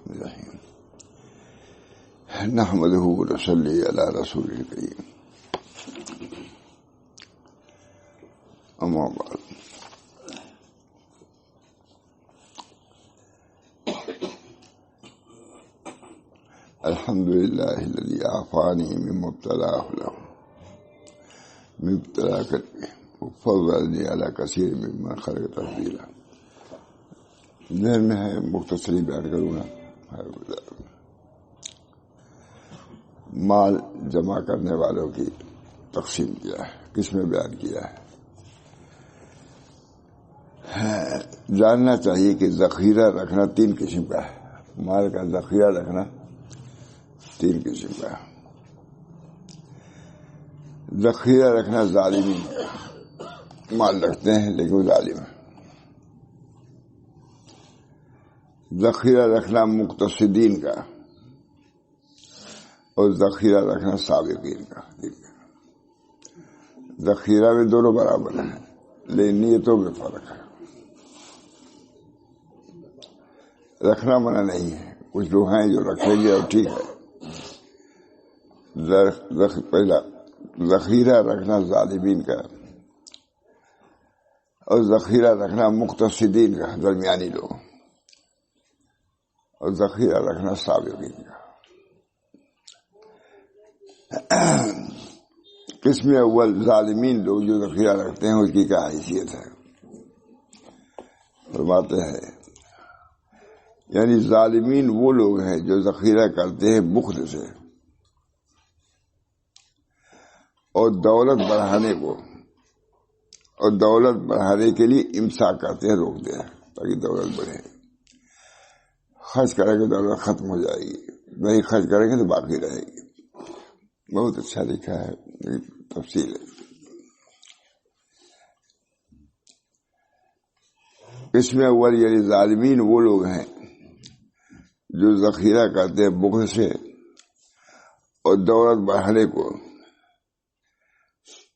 الرحمن الرحیم نحمدہ ونصلی علی رسول الکریم اما بعد الحمد للہ الذی عافانی مما ابتلاه له من ابتلاء قلبی وفضلنی علی کثیر ممن خلق تفضیلا. ذہن میں ہے مختصری بیان کروں گا. مال جمع کرنے والوں کی تقسیم کیا ہے، کس میں بیان کیا ہے. جاننا چاہیے کہ ذخیرہ رکھنا 3 قسم کا ہے. مال کا ذخیرہ رکھنا 3 قسم کا ہے. ذخیرہ رکھنا ظالمین مال رکھتے ہیں لیکن وہ ظالم ہے. ذخیرہ رکھنا مقتصدین کا اور ذخیرہ رکھنا سابقین کا. ذخیرہ میں دونوں برابر ہیں لیکن نیتوں میں فرق ہے. رکھنا منع نہیں ہے، کچھ لوگ ہیں جو رکھیں گے اور ٹھیک ہے. پہلا ذخیرہ رکھنا ظالمین کا اور ذخیرہ رکھنا مقتصدین کا، درمیانی لوگ، اور ذخیرہ رکھنا سابقین کا. قسم اول ظالمین لوگ جو ذخیرہ رکھتے ہیں اس کی کیا حیثیت ہے. فرماتے ہیں یعنی ظالمین وہ لوگ ہیں جو ذخیرہ کرتے ہیں بخل سے اور دولت بڑھانے کو، اور دولت بڑھانے کے لیے امساک کرتے ہیں، روکتے ہیں تاکہ دولت بڑھے. خرچ کریں گے دولت ختم ہو جائے گی، نہیں خرچ کریں گے تو باقی رہے گی. بہت اچھا لکھا ہے، تفصیل ہے. اس میں اول یعنی ظالمین وہ لوگ ہیں جو ذخیرہ کرتے ہیں بخل سے اور دولت بڑھانے کو،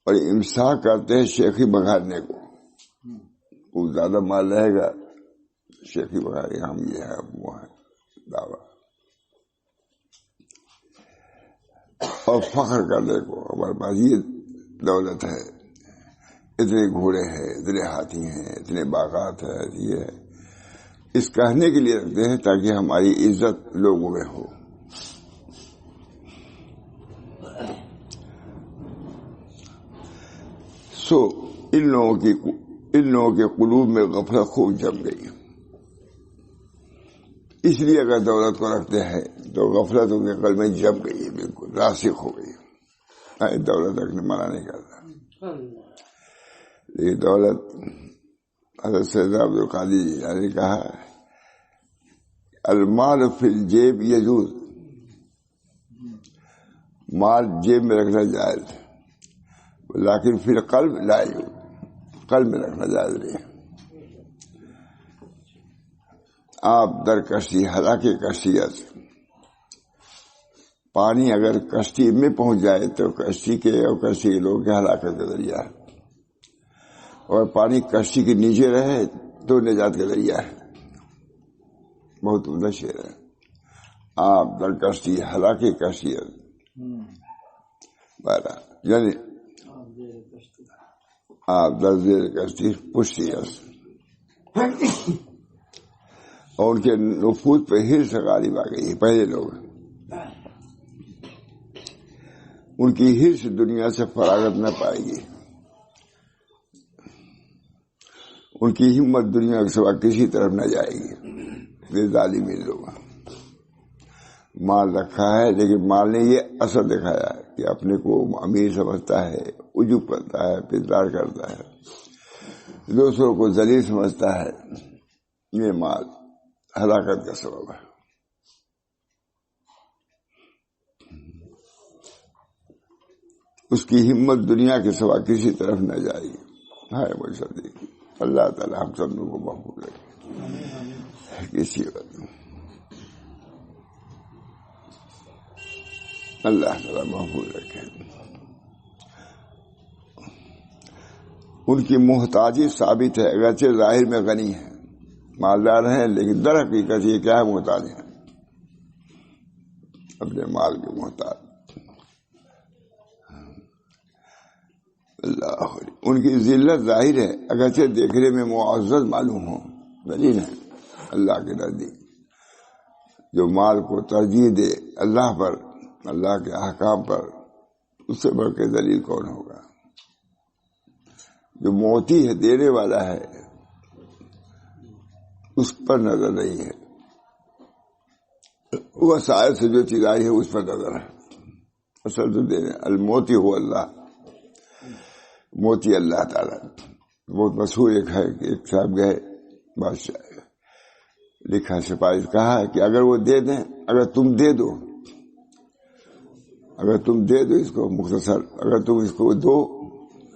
اور امساک کرتے ہیں شیخی بگاڑنے کو. وہ زیادہ مال رہے گا شیخی بگاڑے، ہم یہ ہے وہ ہے دعویٰ، اور فخر کرنے کو ہمارے پاس یہ دولت ہے، اتنے گھوڑے ہیں، اتنے ہاتھی ہیں، اتنے باغات ہیں. یہ ہے اس کہنے کے لیے رکھتے ہیں تاکہ ہماری عزت لوگوں میں ہو. ان لوگوں کے قلوب میں غفلت خوب جم گئی. اس لیے اگر دولت کو رکھتے ہیں تو غفلت ان کے قلب میں جم گئی ہے، بالکل راسخ ہو گئی. دولت رکھنے منع نہیں کرتا، یہ دولت حضرت سید عبد القادر جیلانی نے کہا المال فی الجیب یجوز، مال جیب میں رکھنا جائز لیکن پھر قلب لا یجوز، قلب میں رکھنا جائز نہیں. آپ در کشتی ہلاکی کشتیت، پانی اگر کشتی میں پہنچ جائے تو کشتی کے اور کشتی کے لوگوں کے ہلاکت کا ذریعہ ہے، اور پانی کشتی کے نیچے رہے تو نجات کا ذریعہ ہے. بہت عمدہ شعر ہے. آپ در کشتی ہلاکی کشتیت، یعنی آپ در زیر کشتی پشتی ہے. اور ان کے نفوذ پہ حرص غالب آ گئی ہے. پہلے لوگ ان کی حرص دنیا سے فراغت نہ پائے گی، ان کی ہمت دنیا کے سوا کسی طرف نہ جائے گی. یہ ظالمین لوگ مال رکھا ہے لیکن مال نے یہ اثر دکھایا ہے کہ اپنے کو امیر سمجھتا ہے، عجب کرتا ہے، پیدار کرتا ہے، دوسروں کو ذلیل سمجھتا ہے. یہ مال ہلاکت کا سبب ہے. اس کی ہمت دنیا کے سوا کسی طرف نہ جائے گی. ہے وہ صدیق. اللہ تعالی ہم سب لوگوں کو محفوظ رکھے کسی وقت. اللہ تعالی محفوظ رکھے. ان کی محتاجی ثابت ہے، اگرچہ ظاہر میں غنی ہے، مالدار ہیں لیکن در حقیقت یہ کیا ہے؟ محتاج ہیں. اپنے مال کے محتاج. اللہ ان کی ذلت ظاہر ہے اگرچہ دیکھنے میں معزز معلوم ہو، دلیل ہے اللہ کے نزدیک. جو مال کو ترجیح دے اللہ پر، اللہ کے احکام پر، اس سے بڑھ کے دلیل کون ہوگا؟ جو موتی ہے، دینے والا ہے، اس پر نظر نہیں ہے. وہ سائے سے جو چیز آئی ہے اس پر نظر ہے. اصل تو دینے الموتی ہو اللہ، موتی اللہ تعالیٰ. بہت مشہور ایک ہے کہ ایک صاحب گئے بادشاہ، لکھا سپاہی کہا ہے کہ اگر وہ دے دیں، اگر تم دے دو اس کو مختصر، اگر تم اس کو دو،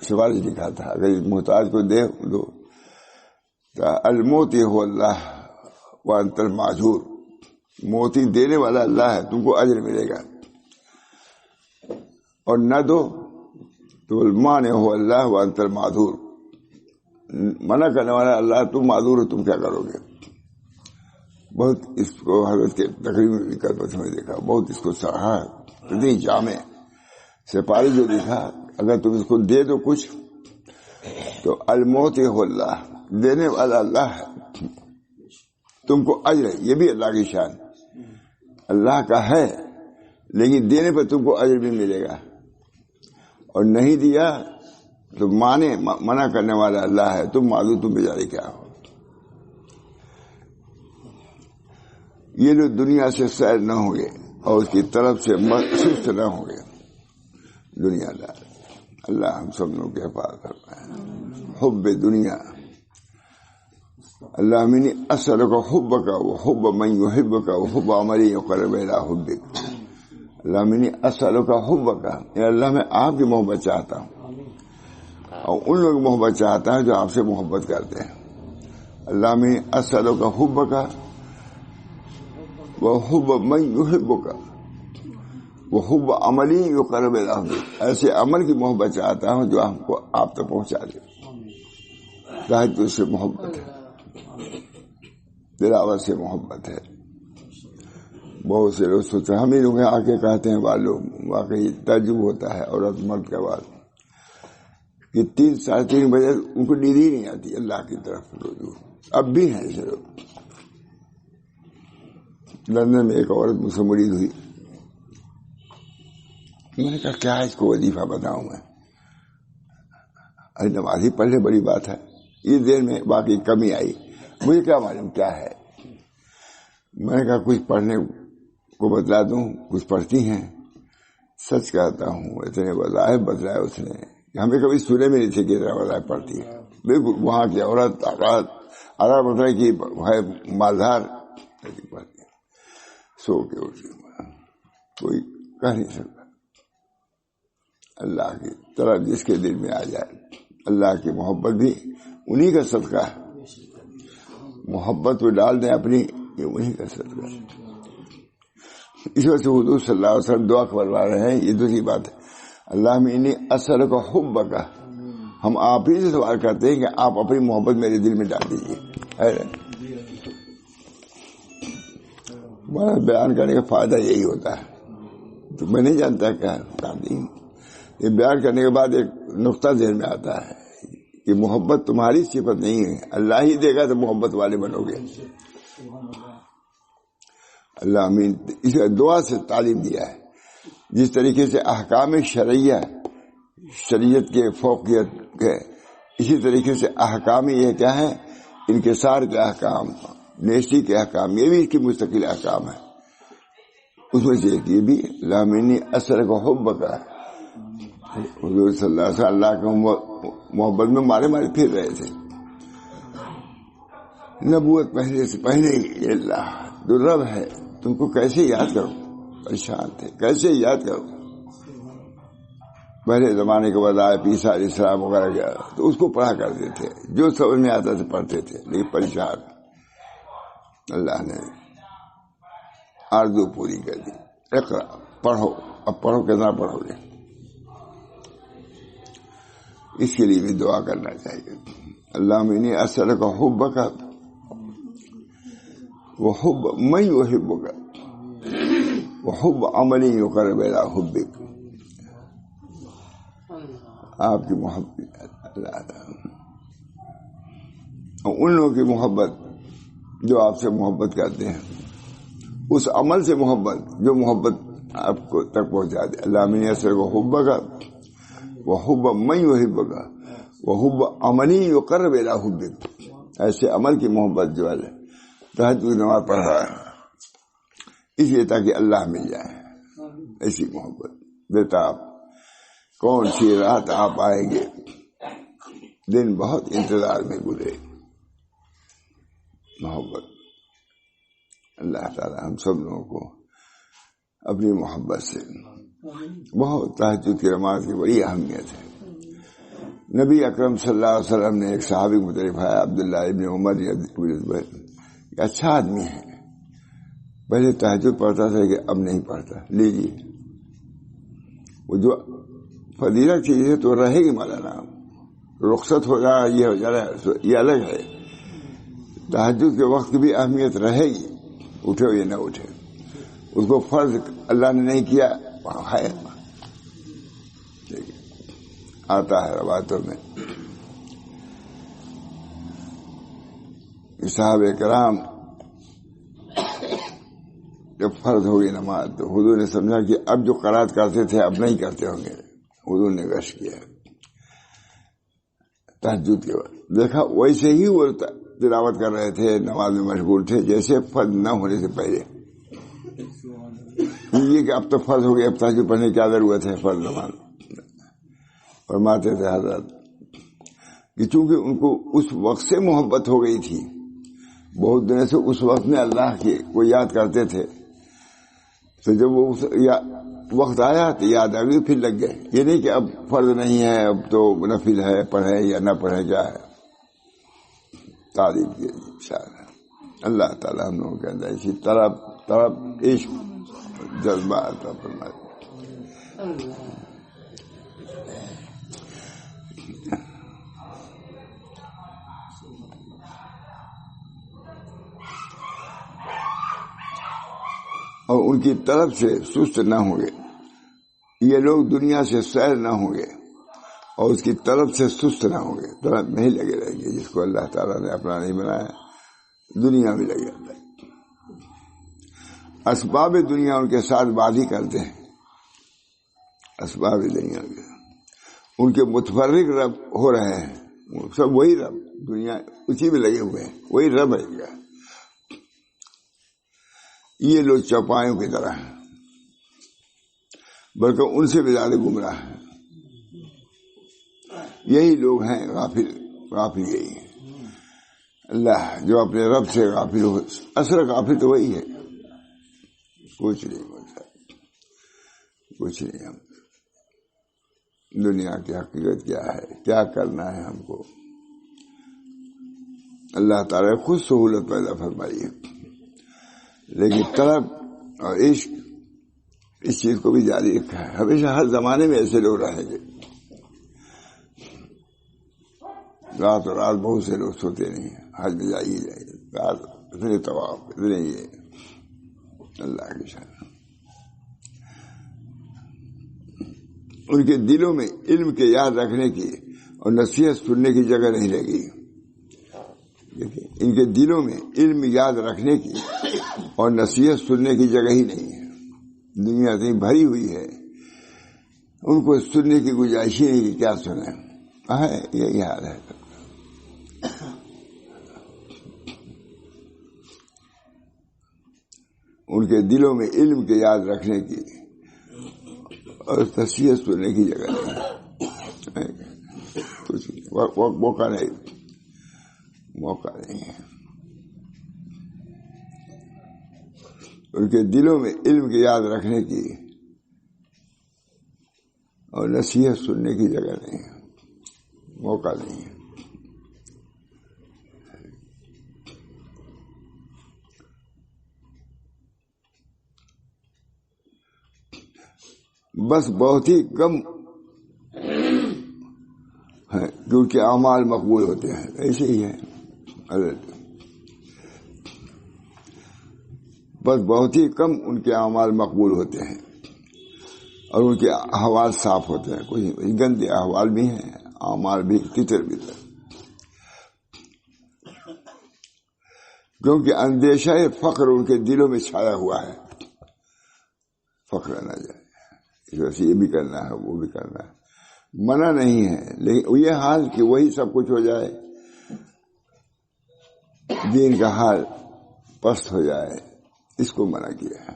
سپاہی لکھا تھا اگر محتاج کو دے دو، الموتی ہو اللہ وانت المعذور، موتی دینے والا اللہ ہے، تم کو اجر ملے گا. اور نہ دو تو المانع ہو اللہ وانت المعذور، منع کرنے والا اللہ، تم معذور ہو، تم کیا کرو گے. بہت اس کو حضرت کے تقریب میں بھی کربت میں دیکھا، بہت اس کو سراہا ہے. اتنی جامع سپاہی جو لکھا، اگر تم اس کو دے دو کچھ تو الموت ہو اللہ، دینے والا اللہ ہے، تم کو اجر ہے. یہ بھی اللہ کی شان، اللہ کا ہے لیکن دینے پر تم کو اجر بھی ملے گا. اور نہیں دیا تو منع کرنے والا اللہ ہے، تم معذور، تم بیچارے کیا ہو. یہ لوگ دنیا سے سیر نہ ہوں گے اور اس کی طرف سے سست نہ ہوں گے. دنیا دار اللہ ہم سب لوگوں کے حفاظت کرتا ہے. حب دنیا، اللہ منی اثر کا حب کا وہ حب من یحب کا وہ حب عملی یقرب الی حبک. اللہ منی اثر کا حب کا، اللہ میں آپ کی محبت چاہتا ہوں اور ان لوگ محبت چاہتا ہے جو آپ سے محبت کرتے ہیں. اللہ منی اثر کا حب کا وہ حب من یحب کا وہ حب عملی یقرب الی حبک. ایسے عمل کی محبت چاہتا ہوں جو ہم کو آپ تک پہنچا دے. ظاہر تو اس سے محبت ہے، دلاور سے محبت ہے. بہت سے لوگ سوچتے ہیں، ہم ہی لوگ آ کے کہتے ہیں معلوم، واقعی تعجب ہوتا ہے عورت مرد کے بعد کہ 3 ساڑھے 3 بجے ان کو نیند ہی نہیں آتی اللہ کی طرف رجوع. اب بھی ہیں ایسے لوگ. لندن میں ایک عورت مجھ سے مرید ہوئی، میں نے کہا کیا اس کو وظیفہ بتاؤں میں، ارے نماز ہی پڑھ لے، بڑی بات ہے. اس دیر میں باقی کمی آئی، مجھے کیا معلوم کیا ہے. میں نے کہا کچھ پڑھنے کو بتلا دوں، کچھ پڑھتی ہیں. سچ کہتا ہوں اتنے وظائف بتلائے اس نے، ہمیں کبھی سنے میں نہیں تھے کہ اتنا وظائف پڑھتی ہے. بالکل وہاں کی عورت طاقت بتائے کہ ہے مالدار پڑھتی ہے، سو کے اٹھی، کوئی کہہ نہیں سکتا. اللہ کی طرح جس کے دل میں آ جائے، اللہ کی محبت بھی انہی کا صدقہ ہے. محبت کو ڈال دیں اپنی، یہ انہی کا صدقہ ہے. اس وجہ سے حضور صلی اللہ علیہ وسلم دعا فرما رہے ہیں. یہ دوسری بات ہے، اللہ میں انہیں اثر کا حب کا، ہم آپ ہی سے سوال کرتے ہیں کہ آپ اپنی محبت میرے دل میں ڈال دیجیے. بڑا بیان کرنے کا فائدہ یہی ہوتا ہے. تو میں نہیں جانتا کیا یہ بیان کرنے کے بعد ایک نقطہ ذہن میں آتا ہے کہ محبت تمہاری صفت نہیں ہے، اللہ ہی دے گا تو محبت والے بنو گے. اللہ امین. اسے دعا سے تعلیم دیا ہے. جس طریقے سے احکام شرعیہ شریعت کے فوقیت کے، اسی طریقے سے احکام یہ کیا ہے، انکسار کے احکام، نیشی کے احکام، یہ بھی اس کی مستقل احکام ہے. اس میں سے یہ بھی لامینی اثر کو حب کا. حضور صلی اللہ علیہ وسلم اللہ کے محبت میں مارے پھر رہے تھے. نبوت پہلے سے پہلے ہی اللہ جو رب ہے تم کو کیسے یاد کرو، پریشان تھے کیسے یاد کرو. پہلے زمانے کے بعد عیسیٰ علیہ السلام وغیرہ گیا تو اس کو پڑھا کرتے تھے، جو سمجھ میں آتا تھا پڑھتے تھے، لیکن پریشان. اللہ نے آرزو پوری کر دی. اقرا، پڑھو. اب پڑھو، کتنا پڑھو گے. اس کے لیے بھی دعا کرنا چاہیے. اللہ میں اثر کا حب کا وہ حب میں وہ حب کا وحب عملی یقرب الی حبک، آپ کی محبت اللہ تعالیٰ، اور ان لوگوں کی محبت جو آپ سے محبت کرتے ہیں، اس عمل سے محبت جو محبت آپ کو تک پہنچا دے. اللہ من یسرک حبک وحب من یحبک وحب عملی یقرب الی حبک. ایسے عمل کی محبت جو ہے تہجد کی نماز پڑھ رہا ہے اس لیے تاکہ اللہ مل جائے، ایسی محبت. بیٹا آپ کون سی رات آپ آئیں گے، دن بہت انتظار میں گزرے. محبت اللہ تعالی ہم سب لوگوں کو اپنی محبت سے بہت. تہجد کی نماز کی بڑی اہمیت ہے. نبی اکرم صلی اللہ علیہ وسلم نے ایک صحابی کو تعریف ہے عبداللہ ابن عمر کہ اچھا آدمی ہے، پہلے تہجد پڑھتا تھا کہ اب نہیں پڑھتا. لیجیے وہ جو فضیلت چیز ہے تو رہے گی مولانا، رخصت ہو جائے یہ ہو جائے یہ الگ ہے. تہجد کے وقت بھی اہمیت رہے گی، اٹھے یا نہ اٹھے. اس کو فرض اللہ نے نہیں کیا ہے. آتا ہے روایتوں میں صحابہ کرام جب فرض ہوگی نماز تو حضور نے سمجھا کہ اب جو قرات کرتے تھے اب نہیں کرتے ہوں گے. حضور نے گشت کیا تہجد کے بعد، دیکھا ویسے ہی وہ تلاوت کر رہے تھے، نماز میں مشغول تھے جیسے فرض نہ ہونے سے پہلے. یہ کہ اب تو فرض ہو گیا، اب تہجد پڑھنے کی کیا ضرورت ہے، فرض نماز. فرماتے تھے حضرت کہ چونکہ ان کو اس وقت سے محبت ہو گئی تھی، بہت دنوں سے اس وقت میں اللہ کی کو یاد کرتے تھے، تو جب وہ وقت آیا تو یاد آ گئی پھر لگ گئے. یہ نہیں کہ اب فرض نہیں ہے اب تو نفل ہے، پڑھے یا نہ پڑھے کیا ہے. تعریف کی انشاءاللہ اللہ تعالیٰ ہم لوگوں کے اندر اسی طرف عشق جذبہ عطا فرمائے. اور ان کی طرف سے سست نہ ہوں گے. یہ لوگ دنیا سے سیر نہ ہوں گے اور اس کی طرف سے سست نہ ہوں گے، طرف میں ہی لگے رہیں گے. جس کو اللہ تعالیٰ نے اپنا نہیں بنایا دنیا میں لگے رہتا ہے. اسباب دنیا ان کے ساتھ بات ہی کرتے ہیں. اسباب دنیا کے ان کے متفرق رب ہو رہے ہیں، سب وہی رب، دنیا اسی میں لگے ہوئے ہیں، وہی رب ہے. یہ لوگ چوپایوں کی طرح ہیں، بلکہ ان سے بھی زیادہ گمراہ ہیں. یہی لوگ ہیں غافل یہی ہے. اللہ جو اپنے رب سے غافل ہو، اصل غافل تو وہی ہے. کچھ نہیں بولتا، کچھ نہیں. ہم دنیا کی حقیقت کیا ہے، کیا کرنا ہے ہم کو، اللہ تعالیٰ خود سہولت پیدا فرمائی ہے. لیکن طلب اور عشق اس چیز کو بھی جاری رکھا ہے. ہمیشہ ہر زمانے میں ایسے لوگ رہیں گے. رات اور رات بہت سے لوگ سوتے نہیں ہیں، حج میں جائیے رات اتنے طواف اتنے یہ اللہ کی شان. ان کے دلوں میں علم کے یاد رکھنے کی اور نصیحت سننے کی جگہ نہیں رہ گئی. ان کے دلوں میں علم یاد رکھنے کی اور نصیحت سننے کی جگہ ہی نہیں ہے. دنیا اتنی بھری ہوئی ہے، ان کو سننے کی گنجائش ہی نہیں کہ کیا سنیں. یہی حال ہے. ان کے دلوں میں علم کے یاد رکھنے کی اور نصیحت سننے کی جگہ نہیں. کچھ موقع نہیں ہے. ان کے دلوں میں علم کی یاد رکھنے کی اور نصیحت سننے کی جگہ نہیں ہے، موقع نہیں ہے. بس بہت ہی کم ہے کیونکہ اعمال مقبول ہوتے ہیں. ایسے ہی ہے. بس بہت ہی کم ان کے اعمال مقبول ہوتے ہیں اور ان کے احوال صاف ہوتے ہیں. کوئی گندے احوال بھی ہیں، اعمال بھی تتر بتر. کیونکہ اندیشہ فقر ان کے دلوں میں چھایا ہوا ہے. فقر نہ جائے، اس وجہ سے یہ بھی کرنا ہے وہ بھی کرنا ہے. منع نہیں ہے، لیکن یہ حال کہ وہی سب کچھ ہو جائے، دین کا حال پست ہو جائے، اس کو منع کیا ہے.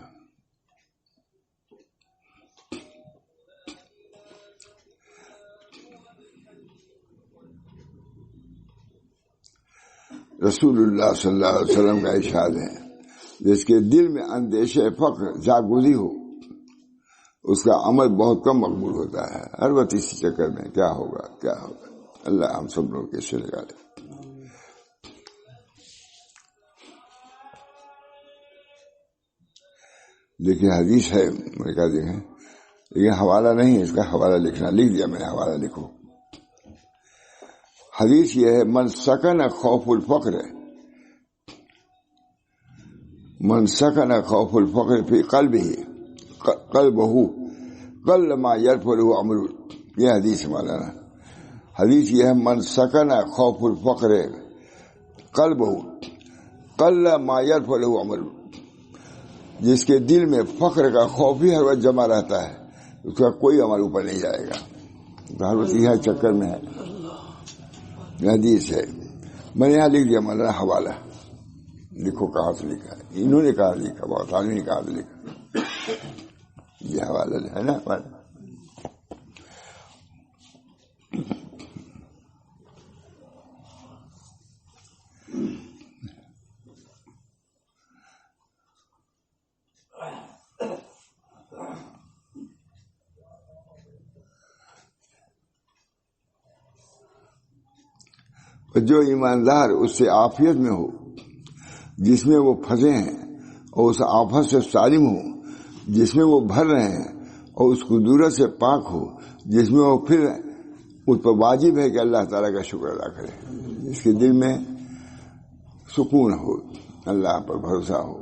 رسول اللہ صلی اللہ علیہ وسلم کا ارشاد ہے، جس کے دل میں اندیشہ فقر جاگزی ہو اس کا عمل بہت کم مقبول ہوتا ہے. ہر وقت اسی چکر میں کیا ہوگا کیا ہوگا. اللہ ہم سب لوگ کیسے نکالے. لیکن حدیث ہے، میں نے کہا دیکھیں، لیکن حوالہ نہیں ہے، اس کا حوالہ لکھنا لکھ دیا میں نے، حوالہ لکھو. حدیث یہ ہے، من سکن خوف الفقر، من سکن خوف الفقر فی قلبہ قل ما یرفعہ عمل. یہ حدیث مولانا، حدیث یہ ہے، من سکن خوف الفقر قلبہ قل ما یرفعہ عمل. جس کے دل میں فقر کا خوف ہی ہر وقت جمع رہتا ہے، اس کا کوئی عمل اوپر نہیں جائے گا. ہر وقت یہ چکر میں ہے. حدیث ہے، میں نے یہاں لکھ دیا مولانا حوالہ. لکھو کہاں سے لکھا ہے، انہوں نے کہا لکھا، بہت آدمی نے کہا لکھا. یہ حوالہ ہے نا حوالہ. جو ایماندار اس سے عافیت میں ہو جس میں وہ پھنسے ہیں، اور اس آفت سے سالم ہو جس میں وہ بھر رہے ہیں، اور اس قدرت سے پاک ہو جس میں وہ پھر اس پر واجب ہے کہ اللہ تعالیٰ کا شکر ادا کرے. اس کے دل میں سکون ہو، اللہ پر بھروسہ ہو.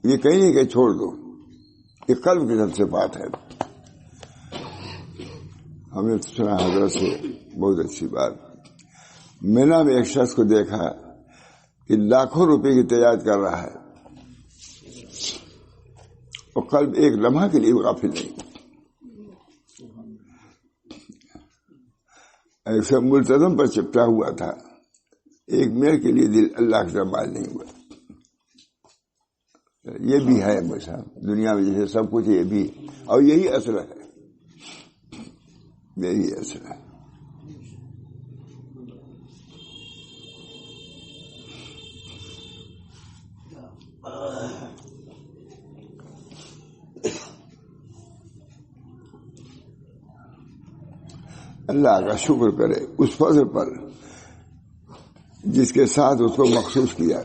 یہ کہیں نہیں کہ چھوڑ دو، یہ قلب کی سب سے بات ہے. ہم نے سنا حضرت سے بہت اچھی بات. میں نے ایک شخص کو دیکھا کہ لاکھوں روپے کی تجارت کر رہا ہے اور قلب ایک لمحہ کے لیے غافل نہیں. ایسا ملتزم پر چپٹا ہوا تھا، ایک منٹ کے لیے دل اللہ کی طرف مائل نہیں ہوا. یہ بھی ہے بس دنیا میں جیسے سب کچھ، یہ بھی، اور یہی اصل ہے، یہی اصل ہے. اللہ کا شکر کرے اس فضل پر جس کے ساتھ اس کو مخصوص کیا،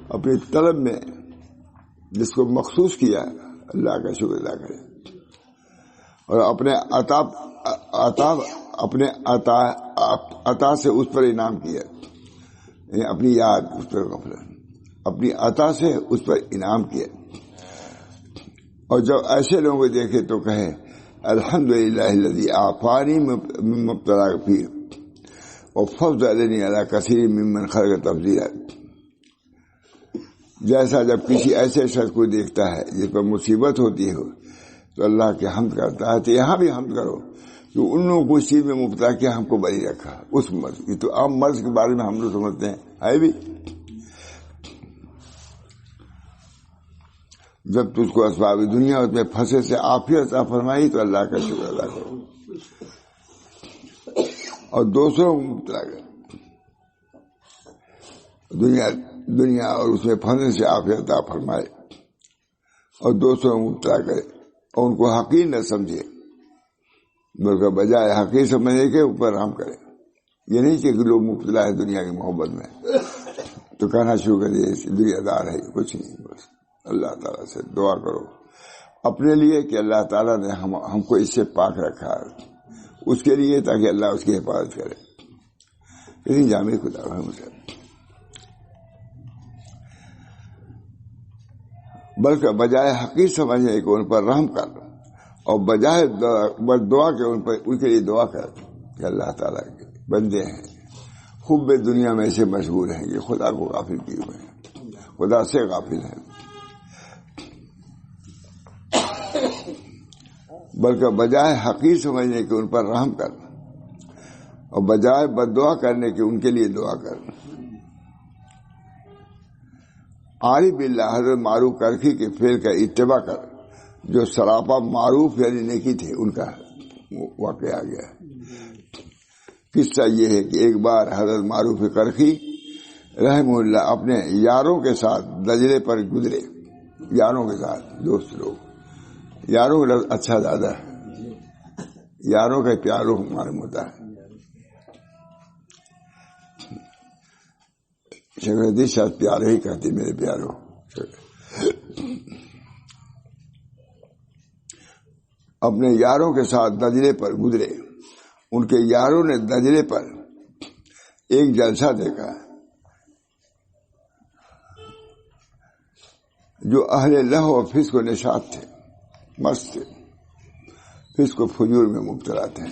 اپنی طلب میں جس کو مخصوص کیا، اللہ کا شکر ادا کرے. اور اپنے عطا سے اس پر انعام کیا، یعنی اپنی یاد اس پر غفلت، اپنی عطا سے اس پر انعام کیا. اور جب ایسے لوگوں کو دیکھے تو کہے الحمدللہ الذی عافانی مما ابتلیٰ فیہ وفضلنی علی کثیر ممن خلق تفضیلا. جیسا جب کسی ایسے شخص کو دیکھتا ہے جس پر مصیبت ہوتی ہو تو اللہ کی حمد کرتا ہے، تو یہاں بھی حمد کرو کہ ان لوگوں کو اس چیز میں مبتلا کیا، ہم کو بری رکھا. اس مرض، یہ تو عام مرض کے بارے میں ہم لوگ سمجھتے ہیں، ہے بھی. جب تجھ کو اسباب دنیا اس میں پھنسے سے عافیت عطا فرمائی تو اللہ کا شکر ادا کرو، اور دوسروں کو مبتلا کرو. دنیا اور اس میں پھنسے سے عافیت عطا فرمائے اور دوسروں کو مبتلا کرے، اور ان کو حقیر نہ سمجھے بلکہ بجائے حقیر سمجھنے کے اوپر رحم کرے. یہ نہیں کہ لوگ مبتلا ہے دنیا کی محبت میں تو کہنا شروع کر دیا دنیا دار ہے. کچھ نہیں، بس اللہ تعالیٰ سے دعا کرو اپنے لیے کہ اللہ تعالیٰ نے ہم کو اس سے پاک رکھا، اس کے لیے تاکہ اللہ اس کی حفاظت کرے. اتنی جامع خدا ہے مجھے. بلکہ بجائے حقیر سمجھنے کہ ان پر رحم کر، اور بجائے دعا کے ان کے لیے دعا کر کہ اللہ تعالیٰ کے بندے ہیں، خوب دنیا میں ایسے مشغول ہیں کہ خدا کو غافل کیے ہوئے ہیں، خدا سے غافل ہیں، بلکہ بجائے حقیر سمجھنے کہ ان پر رحم کر، اور بجائے بد دعا کرنے کے ان کے لیے دعا کر۔ عارف باللہ حضرت معروف کرخی کے فعل کا اتباع کر، جو سراپا معروف یعنی نیکی تھے، ان کا واقعہ آ گیا۔ قصہ یہ ہے کہ ایک بار حضرت معروف کرخی رحمہ اللہ اپنے یاروں کے ساتھ دجلے پر گزرے، یاروں کے ساتھ، دوست لوگ، یاروں کا لفظ اچھا زیادہ ہے، یاروں کا پیاروں معلوم ہوتا ہے۔ شکردی شاید پیارے ہی کہتے میرے پیاروں۔ اپنے یاروں کے ساتھ دجلے پر گزرے، ان کے یاروں نے دجلے پر ایک جلسہ دیکھا جو اہل لہو و فسق و نشاط تھے، مست تھے، فسق و فجور میں مبتلا تھے۔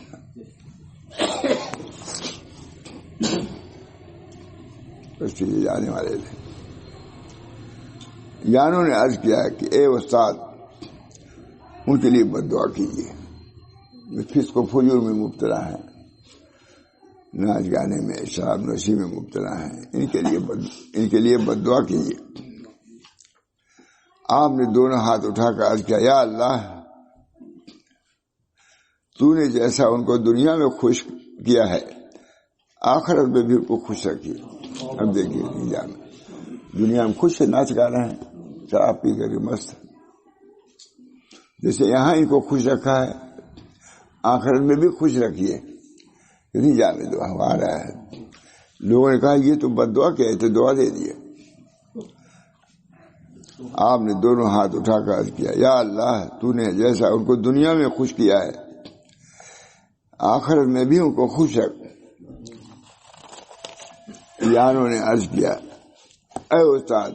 جانے والے تھے۔ یاروں نے عرض کیا کہ اے استاد، ان کے لیے بد دعا کیجیے، فسق و فجور میں مبتلا ہے، ناچ گانے میں، شراب نوشی میں مبتلا ہے، ان کے لیے بد دعا کیجیے۔ آپ نے دونوں ہاتھ اٹھا کر عرض کیا، یا اللہ، تو نے جیسا ان کو دنیا میں خوش کیا ہے، آخرت میں بھی ان کو خوش رکھیے۔ اب دیکھیے دنیا میں خوش ہے، ناچ گا رہے ہیں، شراب پی کر کے مست، جیسے یہاں ان کو خوش رکھا ہے، آخرت میں بھی خوش رکھیے۔ نہیں جانے دعا آ رہا ہے۔ لوگوں نے کہا یہ تو بد دعا کیا ہے، تو دعا دے دیے۔ آپ نے دونوں ہاتھ اٹھا کر عرض کیا، یا اللہ، تو نے جیسا ان کو دنیا میں خوش کیا ہے، آخرت میں بھی ان کو خوش رکھ۔ یاروں نے عرض کیا، اے استاد،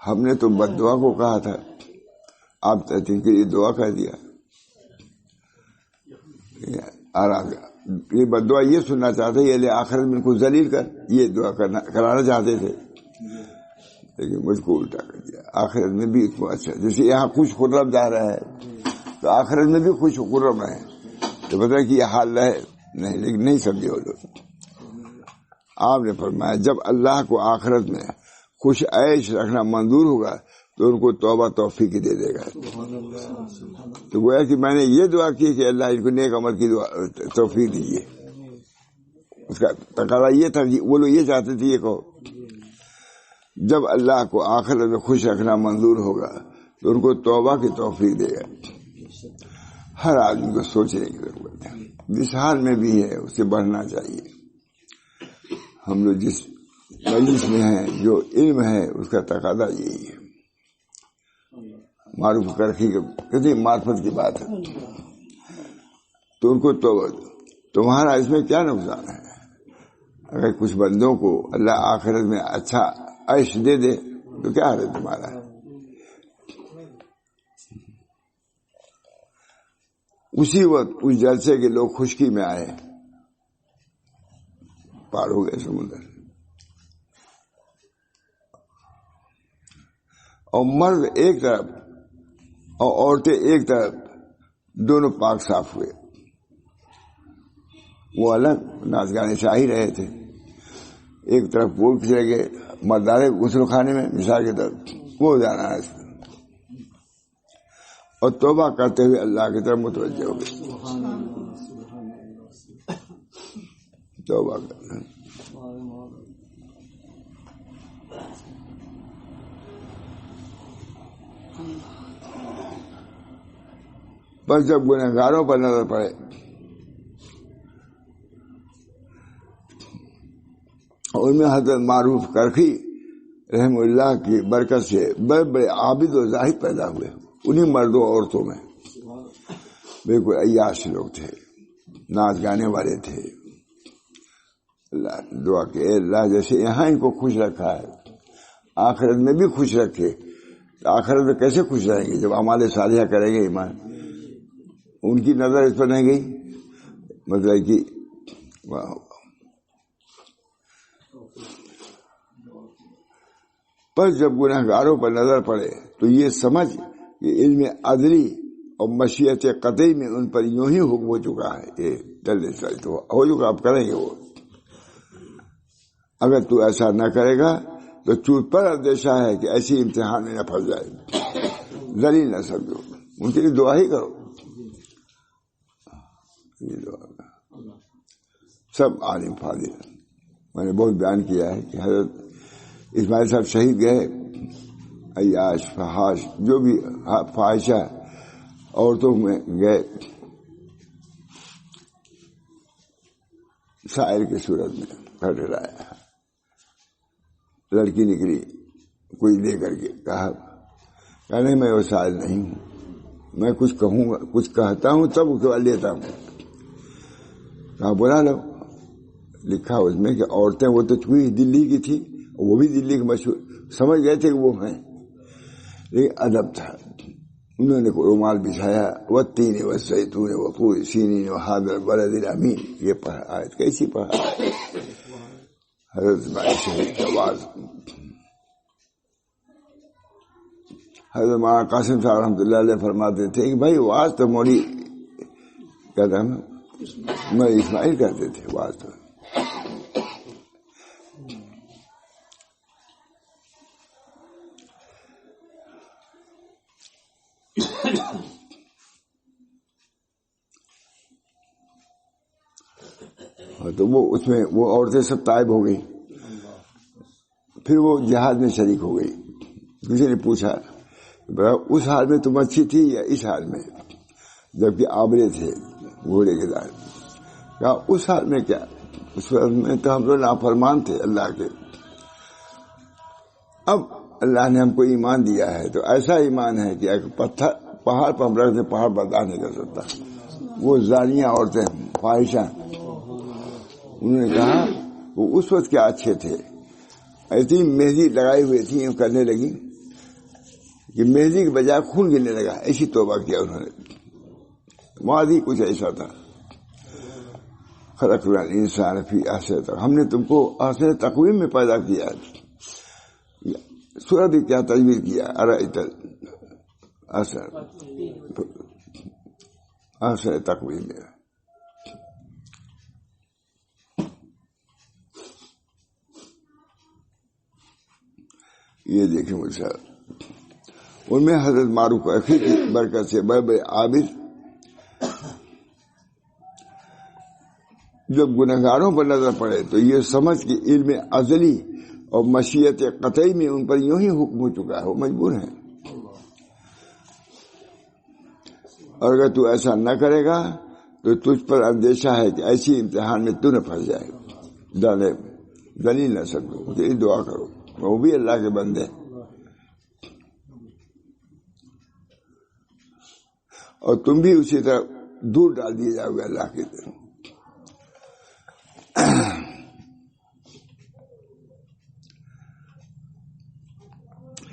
ہم نے تو بد دعا کو کہا تھا، آپ تحقیق کے لیے دعا کر دیا۔ یہ بد دعا یہ سننا چاہتے، یہ لے آخرت میں ان کو ذلیل کر، یہ دعا کرانا چاہتے تھے، لیکن مجھ کو الٹا کر دیا۔ آخرت میں بھی اس کو اچھا، جیسے یہاں خوش خرم جا رہا ہے تو آخرت میں بھی خوش خرم ہے، تو بتا کہ یہ حال رہے نہیں، لیکن نہیں سمجھے وہ لوگ۔ آپ نے فرمایا جب اللہ کو آخرت میں خوش عیش رکھنا منظور ہوگا تو ان کو توبہ توفیق دے دے گا۔ تو گویا کہ میں نے یہ دعا کی کہ اللہ ان کو نیک عمل کی توفیق دیجیے، اس کا تقاضا یہ تھا، وہ لوگ یہ چاہتے تھے، یہ کہو جب اللہ کو آخرت میں خوش رکھنا منظور ہوگا تو ان کو توبہ کی توفیق دے گا۔ ہر آدمی کو سوچنے کی ضرورت ہے، جس حال میں بھی ہے اس سے بڑھنا چاہیے۔ ہم لوگ جس مجلس میں ہیں، جو علم ہے، اس کا تقاضا یہی ہے۔ معروف کرخی کتنی معرفت کی بات ہے، تو ان کو تمہارا اس میں کیا نقصان ہے؟ اگر کچھ بندوں کو اللہ آخرت میں اچھا عیش دے دے تو کیا ہے تمہارا؟ اسی وقت اس جلسے کے لوگ خشکی میں آئے، پار ہو گئے سمندر، اور مرد ایک طرف اور عورتیں ایک طرف، دونوں پاک صاف ہوئے۔ وہ الگ ناچ گانے سے ہی رہے تھے، ایک طرف وہ چلے گئے مردارے غسل خانے میں، مثال کے طرف وہ جانا ہے، اور توبہ کرتے ہوئے اللہ کی طرف متوجہ ہو گئے، توبہ کرنا۔ بس جب گنہگاروں پر نظر پڑے اور ان میں حضرت معروف کرخی رحم اللہ کی برکت سے بڑے بڑے عابد و زاہد پیدا ہوئے، انہی مردوں عورتوں میں بالکل عیاش لوگ تھے، ناچ گانے والے تھے۔ اللہ دعا کہ اے اللہ جیسے یہاں ان کو خوش رکھا ہے، آخرت میں بھی خوش رکھے، آخرت میں کیسے خوش رہیں گے جب اعمال صالحہ کریں گے ایمان؟ ان کی نظر اس پر نہیں گئی، مطلب کہ پر جب گناہ گاروں پر نظر پڑے تو یہ سمجھ کہ علم عدلی اور مشیت قطعی میں ان پر یوں ہی حکم ہو چکا ہے، یہ جلدی سے تو ہو چکا، اب کریں گے وہ۔ اگر تو ایسا نہ کرے گا تو چوٹ پر اندیشہ ہے کہ ایسی امتحان میں نہ پھنس جائے، ذلیل نہ سمجھو، ان کے لیے دعا ہی کرو۔ سب عالم فاضل، میں نے بہت بیان کیا ہے کہ حضرت اسماعیل صاحب شہید گئے، عیاش فحاش جو بھی فاحشہ عورتوں میں گئے، شاعر کی صورت میں ٹھہرایا، لڑکی نکلی کوئی لے کر کے کہا نہیں میں وہ شاعر نہیں ہوں، میں کچھ کہوں گا، کچھ کہتا ہوں تب اس کے بعد لیتا ہوں۔ کہا بلا لو، لکھا اس میں کہ عورتیں وہ تو چونکہ دلی کی تھی، وہ بھی دلی کے مشہور، سمجھ گئے تھے کہ وہ ہیں، لیکن ادب تھا، انہوں نے رومال بچھایا، والتین والزیتون وطور سینین وہذا البلد الامین، یہ پڑھا آیت کیسی پڑھا ہے حضرت اسماعیل شہید کی آواز۔ حضرت مولانا قاسم صاحب رحمۃ اللہ علیہ فرماتے تھے کہ بھائی واز تو مولوی کہتا میں اسماعیل کرتے تھے واز تو۔ تو وہ اس میں وہ عورتیں سب طائب ہو گئی، پھر وہ جہاد میں شریک ہو گئی۔ کسی نے پوچھا اس حال میں تم اچھی تھی یا اس حال میں، جبکہ آبرے تھے گھوڑے کے دار؟ کہا اس حال میں کیا، اس وقت میں تو ہم لوگ نافرمان تھے اللہ کے، اب اللہ نے ہم کو ایمان دیا ہے تو ایسا ایمان ہے کہ ایک پتھر پہاڑ پر ہم رکھ دیں پہاڑ برداشت نہیں کر سکتا۔ وہ زانیہ عورتیں فاحشہ، انہوں نے کہا وہ اس وقت کیا اچھے تھے، ایسی مہندی لگائی ہوئی تھی کرنے لگی کہ مہندی کے بجائے خون گرنے لگا، ایسی توبہ کیا انہوں نے۔ ماضی کچھ ایسا تھا، خلقنا الانسان فی احسن تقویم، ہم نے تم کو احسن تقویم میں پیدا کیا ہے۔ سورہ بھی کیا تجویز کیا، ارأیت احسن تقویم میں۔ یہ دیکھیں مجھ سے ان میں حضرت معروف اخی کی برکت سے بڑے بڑے عابد جب گنہگاروں پر نظر پڑے تو یہ سمجھ کہ علم ازلی اور مشیت قطعی میں ان پر یوں ہی حکم ہو چکا ہے، وہ مجبور ہیں۔ اور اگر تو ایسا نہ کرے گا تو تجھ پر اندیشہ ہے کہ ایسی امتحان میں تو نہ پھنس جائے گا، دلیل نہ سکو، تیری دعا کرو، وہ بھی اللہ کے بندے، اور تم بھی اسی طرح دور ڈال دیے جاؤ گے اللہ کی طرف۔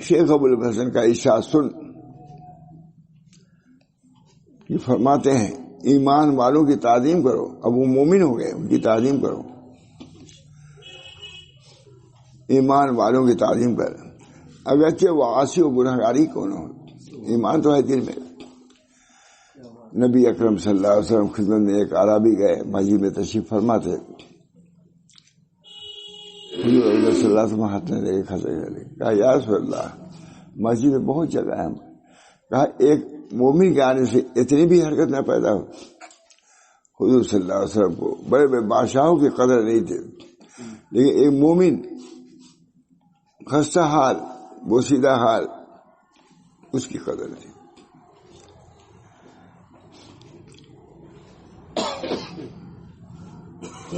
شیخ ابو الحسن کا ارشاد سن، یہ فرماتے ہیں ایمان والوں کی تعظیم کرو، اب وہ مومن ہو گئے، ان کی تعظیم کرو، ایمان والوں کی تعظیم کر، اگرچہ وہ عاصی و گنہگاری کون ہو، ایمان تو ہے دل میں۔ نبی اکرم صلی اللہ علیہ وسلم خدمت میں ایک عربی گئے، مسجد میں تشریف فرما تھے، حضور صلی اللہ علیہ وسلم ہاتھ میں لے کے کہا یا رسول اللہ مسجد میں بہت جگہ ہے، کہا ایک مومن کے آنے سے اتنی بھی حرکت نہ پیدا ہو۔ حضور صلی اللہ علیہ وسلم کو بڑے بڑے بادشاہوں کی قدر نہیں تھی، لیکن ایک مومن خستہ حال بوسیدہ حال اس کی قدر تھی۔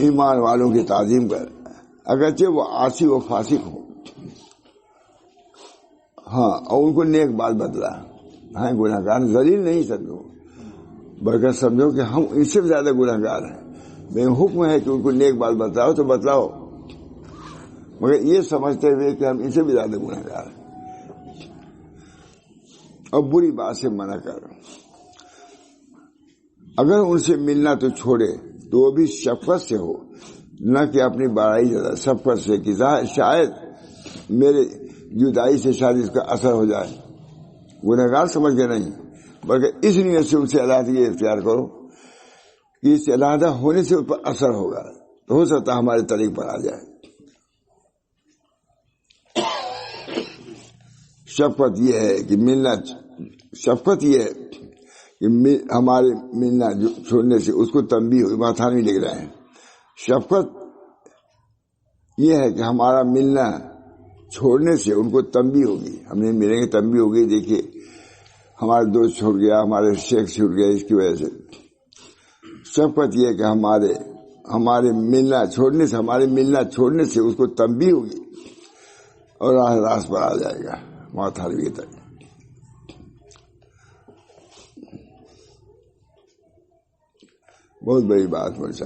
ایمان والوں کی تعظیم کر، اگرچہ وہ عاصی و فاسق ہو، ہاں، اور ان کو نیک بات بتلا، ہاں گناہگار ذلیل نہیں سمجھو، بلکہ سمجھو کہ ہم ان سے زیادہ گناہگار ہیں، لیکن حکم ہے کہ ان کو نیک بات بتلاؤ تو بتلاؤ، مگر یہ سمجھتے ہوئے کہ ہم ان سے بھی زیادہ گناہگار ہیں۔ اور بری بات سے منع کر. اگر ان سے ملنا تو چھوڑے تو وہ بھی شفقت سے ہو، نہ کہ اپنی بڑائی زیادہ شفقت سے کہ شاید میرے جدائی سے شاید اس کا اثر ہو جائے. گنہگار سمجھ کے نہیں، بلکہ اس نیت سے ان سے علیحدگی اختیار کرو کہ اس علیحدہ ہونے سے ان پر اثر ہوگا تو ہو سکتا ہے ہمارے طریق پر آ جائے. شفقت یہ ہے کہ ملنا، شفقت یہ ہے کہ ہمارے ملنا چھوڑنے سے اس کو تنبیہ ہوئی. ماتھانی لکھ رہے ہیں شفقت یہ ہے کہ ہمارا ملنا چھوڑنے سے ان کو تنبیہ ہوگی. ہم نے ملیں گے تنبیہ ہوگی، دیکھیے ہمارے دوست چھوڑ گیا، ہمارے شیخ چھوڑ گیا، اس کی وجہ سے. شفقت یہ ہے کہ ہمارے ملنا چھوڑنے سے، ہمارے ملنا چھوڑنے سے اس کو تنبیہ ہوگی اور راس پر آ جائے گا ماتھانی تک. بہت بڑی بات مجھ سے.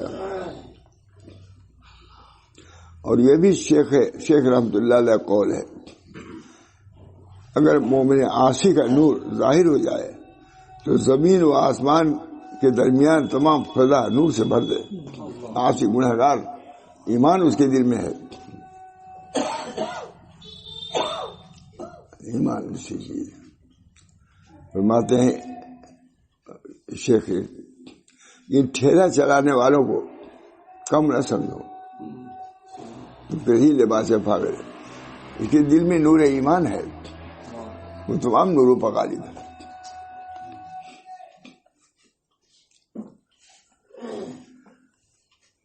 اور یہ بھی شیخ رحمت اللہ علیہ قول ہے، اگر مومن عاصی کا نور ظاہر ہو جائے تو زمین و آسمان کے درمیان تمام فضا نور سے بھر دے. عاصی گنہگار، ایمان اس کے دل میں ہے، ایمان اسی چیز. فرماتے ہیں شیخ، یہ ٹھیلا چلانے والوں کو کم نہ سمجھو، پھر ہی لباس پاگل. اس کے دل میں نور ایمان ہے، وہ تمام نوروں پر غالب ہے.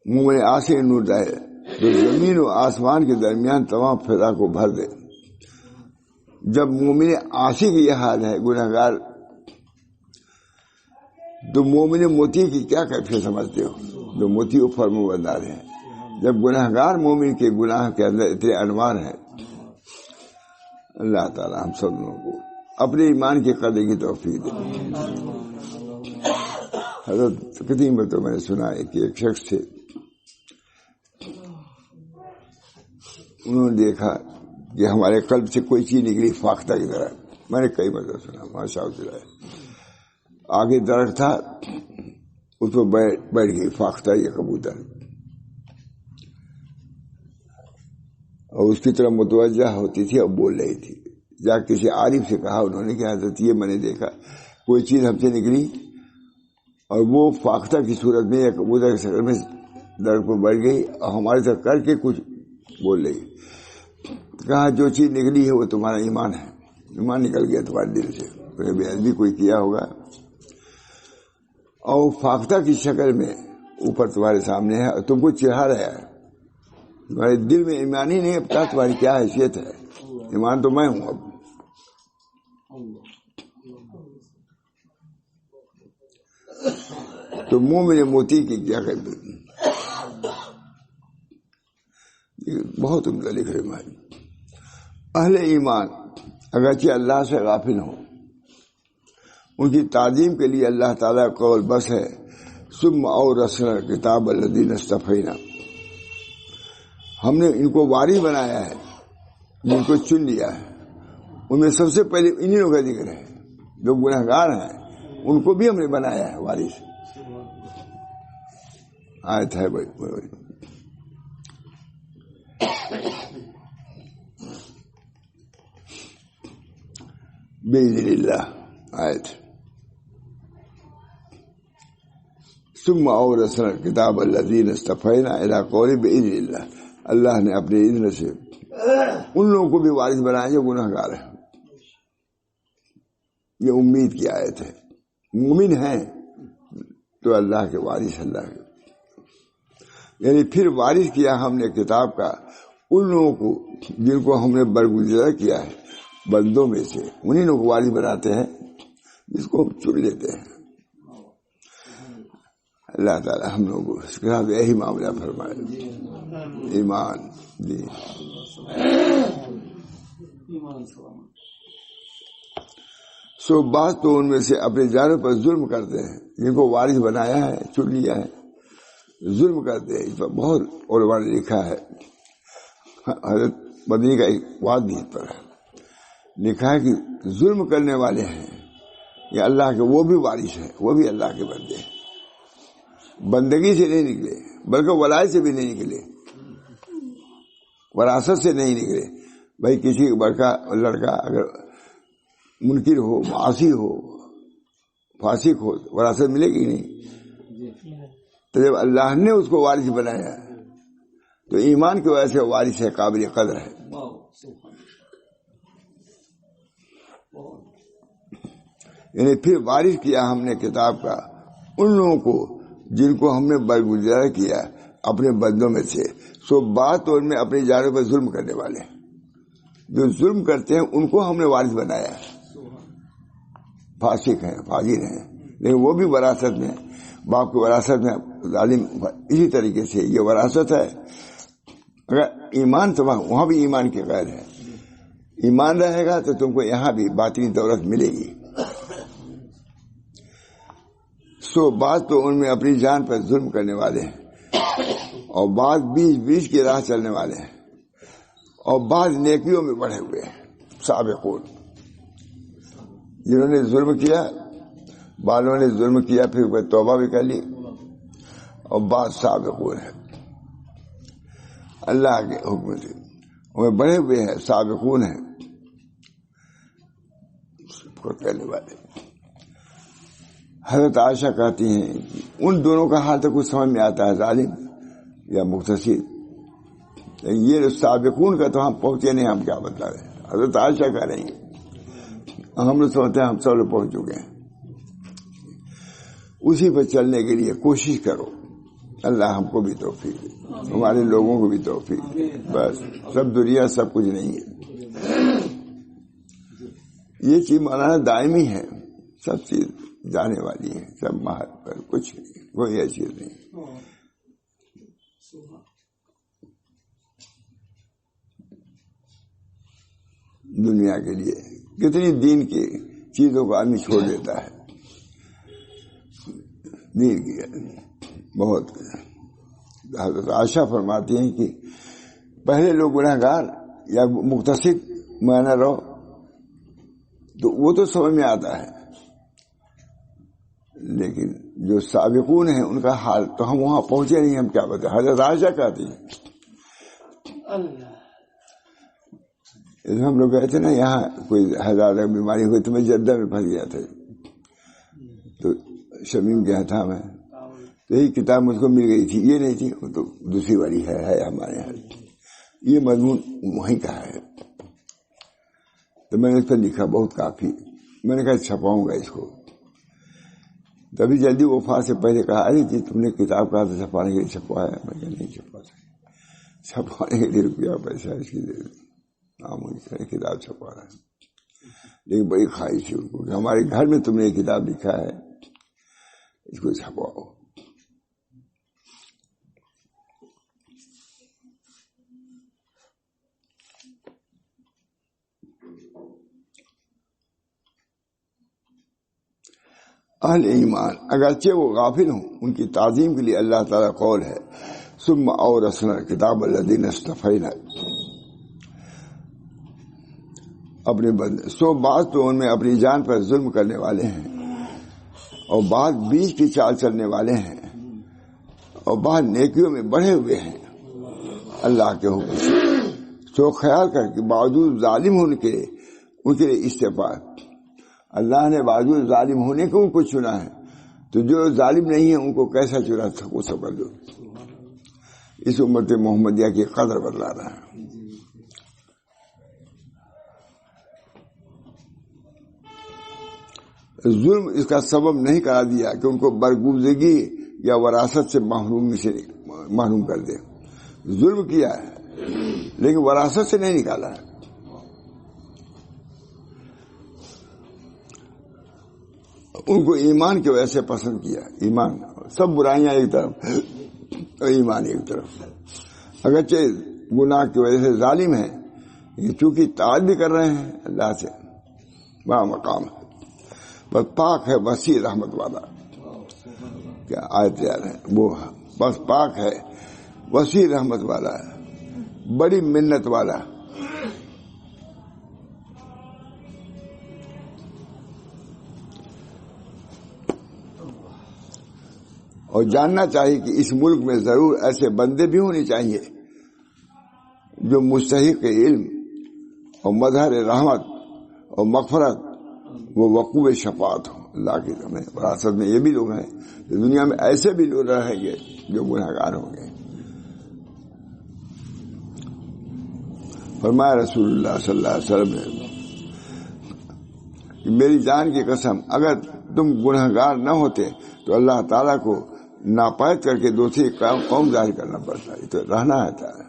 مومن عاصی نور ہے جو زمین و آسمان کے درمیان تمام فضا کو بھر دے. جب مومن عاصی کی یہ حال ہے گنہگار، تو مومن موتی کی کیا کیفیت سمجھتے ہو جو موتی و فرمانبردار ہیں. جب گنہگار مومن کے گناہ کے اندر اتنے انوار ہیں. اللہ تعالی ہم سب لوگوں کو اپنے ایمان کی قدر کی توفیق دے. حضرت کتنی مرتبہ میں نے سنا ہے کہ ایک شخص تھے، انہوں نے دیکھا کہ ہمارے قلب سے کوئی چیز نکلی فاختہ کی طرح. میں نے کئی مرتبہ سنا، ماشاء اللہ. آگے درخت تھا، اس پر بیٹھ گئی فاختہ یہ کبوتر، اور اس کی طرف متوجہ ہوتی تھی اور بول رہی تھی. جا کسی عارف سے کہا انہوں نے کہ حضرت یہ میں نے دیکھا کوئی چیز ہم سے نکلی اور وہ فاختہ کی صورت میں یا کبوتر کی شکل میں درخت پر بیٹھ گئی اور ہماری طرف کر کے کچھ بول رہی. کہا جو چیز نکلی ہے وہ تمہارا ایمان ہے، ایمان نکل گیا تمہارے دل سے، بے ادبی کوئی کیا ہوگا اور فاختہ کی شکل میں اوپر تمہارے سامنے ہے اور تم کو چڑھا رہا ہے. تمہارے دل میں ایمان ہی نہیں پتا تمہاری کیا حیثیت ہے. ایمان تو میں ہوں. اب تو مومن موتی کی کیا کہتے ہیں، بہت عمدہ لکھ رہے ہیں. اہل ایمان اگرچہ اللہ سے غافل ہوں، ان کی تعظیم کے لیے اللہ تعالیٰ کا قول بس ہے ثم اورثنا کتاب الذین اصطفینا. ہم نے ان کو وارث بنایا ہے، جن کو چن لیا ہے. ان میں سب سے پہلے انہی لوگوں کا ذکر ہے جو گنہگار ہیں، ان کو بھی ہم نے بنایا ہے وارث. آیت ہے بھائی بإذن اللہ. آیت ثم اورثنا کتاب الذین اصطفینا الی قول بإذن اللہ. اللہ نے اپنے اذن سے ان لوگوں کو بھی وارث بنایا جو گنہگار ہیں. یہ امید کی آیت ہے. مومن ہیں تو اللہ کے وارث، اللہ کے یعنی پھر وارث کیا ہم نے کتاب کا ان لوگوں کو جن کو ہم نے برگزیدہ کیا ہے بندوں میں سے. انہی لوگ وارث بناتے ہیں جس کو ہم چن لیتے ہیں. اللہ تعالی ہم لوگوں کو اس کے ساتھ یہی معاملہ فرمائے. ایمان دین سو بات تو ان میں سے اپنے جانوں پر ظلم کرتے ہیں جن کو وارث بنایا ہے، چن لیا ہے، ظلم کرتے ہیں. اس پر بہت علماء نے لکھا ہے. حضرت مدنی کا ایک بات بھی اس پر ہے. لکھا ہے کہ ظلم کرنے والے ہیں یہ اللہ کے، وہ بھی وارث ہے، وہ بھی اللہ کے بندے ہیں، بندگی سے نہیں نکلے بلکہ ولایت سے بھی نہیں نکلے، وراثت سے نہیں نکلے. بھائی کسی بڑکا لڑکا اگر منکر ہو، معاصی ہو، فاسق ہو، وراثت ملے گی نہیں. تو جب اللہ نے اس کو وارث بنایا تو ایمان کی وجہ سے وارث ہے، قابل قدر ہے. یعنی پھر وارث کیا ہم نے کتاب کا ان لوگوں کو جن کو ہم نے برگزار کیا اپنے بندوں میں سے. سو بات تو ان میں اپنی جانوں پر ظلم کرنے والے جو ظلم کرتے ہیں ان کو ہم نے وارث بنایا. فاسق ہیں، فاجر ہیں، لیکن وہ بھی وراثت میں، باپ کی وراثت میں ظالم. اسی طریقے سے یہ وراثت ہے. اگر ایمان تو وہاں بھی ایمان کی غیر ہے، ایمان رہے گا تو تم کو یہاں بھی باطنی دولت ملے گی. سو بعض تو ان میں اپنی جان پر ظلم کرنے والے ہیں، اور بعض بیچ کی راہ چلنے والے ہیں، اور بعض نیکیوں میں بڑھے ہوئے ہیں. سابقون، جنہوں نے ظلم کیا، بعضوں نے ظلم کیا پھر وہ توبہ بھی کر لی، اور بعض سابقون ہیں اللہ کے حکم سے وہ بڑھے ہوئے ہیں، سابقون ہیں کرنے والے. حضرت عائشہ کہتی ہیں کہ ان دونوں کا حال تو کچھ سمجھ میں آتا ہے، ظالم یا مقتصد. یہ سابقون کا تو ہم پہنچے نہیں، ہم کیا بتا رہے ہیں. حضرت عائشہ کہہ رہی ہیں، ہم لوگ سمجھتے ہیں ہم سب لوگ پہنچ چکے ہیں. اسی پر چلنے کے لیے کوشش کرو. اللہ ہم کو بھی توفیق دے، ہمارے لوگوں کو بھی توفیق دے. بس سب دنیا سب کچھ نہیں ہے. یہ چیز مولانا دائمی ہے، سب چیز جانے والی ہے، سب محل پر کچھ نہیں، کوئی ایسی چیز نہیں. دنیا کے لیے کتنی دین کی چیزوں کو آدمی چھوڑ دیتا ہے. دین کی بہت. حضرت عائشہ فرماتی ہیں کہ پہلے لوگ گنہگار یا مقتصد مانا رہو تو وہ تو سمجھ میں آتا ہے، لیکن جو سابقون ہیں ان کا حال تو ہم وہاں پہنچے نہیں، ہم کیا بتائیں. حضرت عائشہ کہتی ہیں ہم لوگ گئے تھے نا، یہاں کوئی ہزار بیماری ہوئی تو میں جدہ میں پھنس گیا تھا، تو شمیم گیا تھا میں، تو یہی کتاب مجھ کو مل گئی تھی، یہ نہیں تھی، وہ تو دوسری والی ہے ہمارے یہاں. یہ مضمون وہیں کا ہے، تو میں نے اس پر لکھا بہت کافی. میں نے کہا چھپاؤں گا اس کو. تبھی جلدی وفات سے پہلے کہا ارے جی تم نے کتاب کہا تو چھپانے کے لیے چھپوایا. میں کہا نہیں چھپا سکتا، چھپانے کے لیے روپیہ پیسہ اس کی دے مجھے کتاب چھپا رہا ہے. لیکن بڑی خواہش تھی ان کو کہ ہمارے گھر میں تم نے یہ کتاب لکھا ہے، اس کو چھپواؤ. اہل ایمان اگرچہ وہ غافل ہوں، ان کی تعظیم کے لیے اللہ تعالیٰ قول ہے ثم اورثنا الکتاب الذین اصطفینا اپنے بندے. سو بعض تو ان میں اپنی جان پر ظلم کرنے والے ہیں، اور بعض بیچ کی چال چلنے والے ہیں، اور بعض نیکیوں میں بڑھے ہوئے ہیں اللہ کے حکم سے. سو خیال کر کے باوجود ظالم ہونے کے ان کے لیے استعفا، اللہ نے باوجود ظالم ہونے کو ان کو چنا ہے، تو جو ظالم نہیں ہے ان کو کیسا چنا تھا وہ سمجھ لو. اس امت محمدیہ کی قدر بدلا رہا ہے. ظلم اس کا سبب نہیں کرا دیا کہ ان کو برگزیدگی یا وراثت سے محروم کر دے. ظلم کیا ہے لیکن وراثت سے نہیں نکالا ہے. ان کو ایمان کی وجہ سے پسند کیا. ایمان، سب برائیاں ایک طرف اور ایمان ایک طرف. اگرچہ گناہ کی وجہ سے ظالم ہیں، لیکن چونکہ اطاعت بھی کر رہے ہیں اللہ سے، بڑا مقام ہے. بس پاک ہے وسیع رحمت والا. کیا آیت یاد ہے وہ؟ بس پاک ہے وسیع رحمت والا ہے، بڑی منت والا. اور جاننا چاہیے کہ اس ملک میں ضرور ایسے بندے بھی ہونے چاہیے جو مستحق علم اور مظہر رحمت اور مغفرت وہ وقوع شفاعت ہو. اللہ کی ہمیں وراثت میں یہ بھی لوگ ہیں. دنیا میں ایسے بھی لوگ رہیں گے جو گنہگار ہوں گے. فرمایا رسول اللہ صلی اللہ علیہ وسلم نے کہ میری جان کی قسم اگر تم گنہگار نہ ہوتے تو اللہ تعالیٰ کو ناپید کر کے دوسری قوم ظاہر کرنا پڑتا ہے. تو رہنا ہے تعالیٰ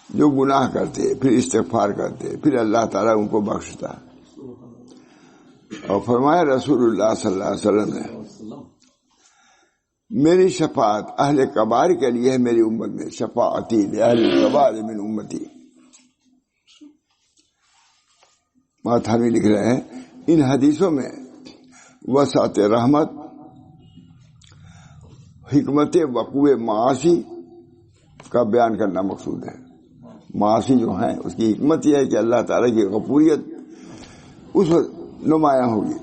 جو گناہ کرتے پھر استغفار کرتے پھر اللہ تعالیٰ ان کو بخشتا. اور فرمایا رسول اللہ صلی اللہ علیہ وسلم نے میری شفاعت اہل کبائر کے لیے ہے میری امت میں. شفاعتی لأہل الکبائر من امتی. ماتھانی لکھ رہے ہیں ان حدیثوں میں وسعت رحمت حکمت وقوع معاصی کا بیان کرنا مقصود ہے. معاصی جو ہیں اس کی حکمت یہ ہے کہ اللہ تعالیٰ کی غفوریت اس وقت نمایاں ہوگی.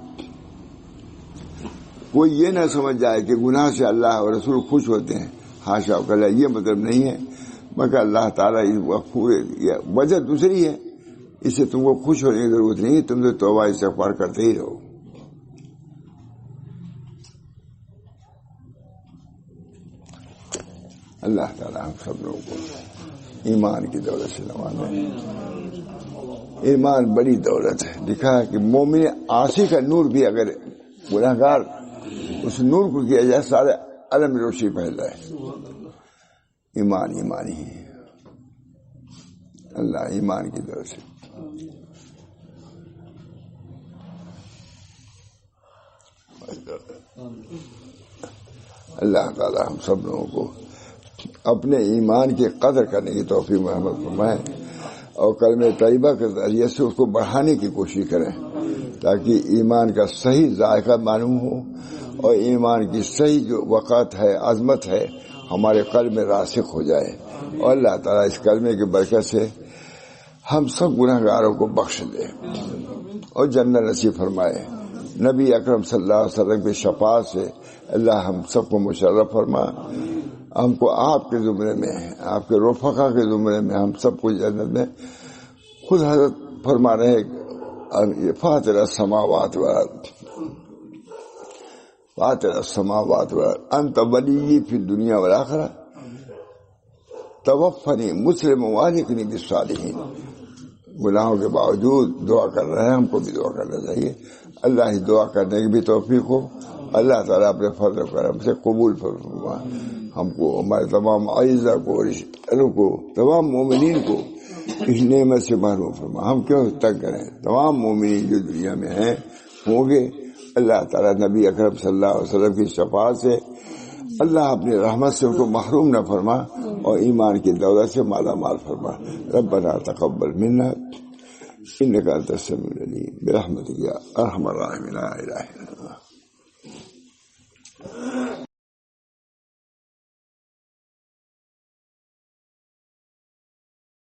کوئی یہ نہ سمجھ جائے کہ گناہ سے اللہ اور رسول خوش ہوتے ہیں. حاشا وکلا یہ مطلب نہیں ہے مگر اللہ تعالیٰ غفور. وجہ دوسری ہے. اس سے تم کو خوش ہونے کی ضرورت نہیں. تم تو توبہ استغفار کرتے ہی رہو. اللہ تعالیٰ ہم سب لوگوں کو ایمان کی دولت سے نوازے. ایمان بڑی دولت ہے. لکھا ہے کہ مومن عاصی کا نور بھی اگر گنہگار اس نور کو کیا جائے سارے عالم میں روشنی پھیل جائے. ایمان ایمانی ہے. اللہ ایمان کی دولت سے اللہ تعالی ہم سب لوگوں کو اپنے ایمان کی قدر کرنے کی توفیق محمد فرمائے اور کلمہ طیبہ کے ذریعے سے اس کو بڑھانے کی کوشش کریں تاکہ ایمان کا صحیح ذائقہ معلوم ہو اور ایمان کی صحیح جو وقت ہے عظمت ہے ہمارے قلب میں راسخ ہو جائے. اور اللہ تعالیٰ اس کلمے کی برکت سے ہم سب گنہگاروں کو بخش دے اور جنت نصیب فرمائے. نبی اکرم صلی اللہ علیہ وسلم کی شفاعت سے اللہ ہم سب کو مشرف فرما. ہم کو آپ کے زمرے میں آپ کے رفقا کے زمرے میں ہم سب کو جنت میں خود حضرت فرما رہے فاطر السماوات والارض فاطر السماوات والارض انت ولی فی الدنیا والآخرہ توفنی مسلم والحقنی بالصالحین. گناہوں کے باوجود دعا کر رہے ہیں. ہم کو بھی دعا کرنا چاہیے. اللہ ہی دعا کرنے کی بھی توفیق ہو. اللہ تعالیٰ اپنے فضل و کرم سے قبول فرما. ہم کو ہمارے تمام اعزاء کو رشتہ داروں کو تمام مومنین کو اس نعمت سے محروم فرما. ہم کیوں تنگ کریں. تمام مومنین جو دنیا میں ہیں ہوں گے اللہ تعالیٰ نبی اکرم صلی اللہ علیہ وسلم کی شفاعت سے اللہ اپنی رحمت سے ان کو محروم نہ فرما اور ایمان کی دولت سے مالا مال فرما. ربنا تقبل منا انک انت السمیع العلیم برحمتک یا ارحم الراحمین. لا الہ الا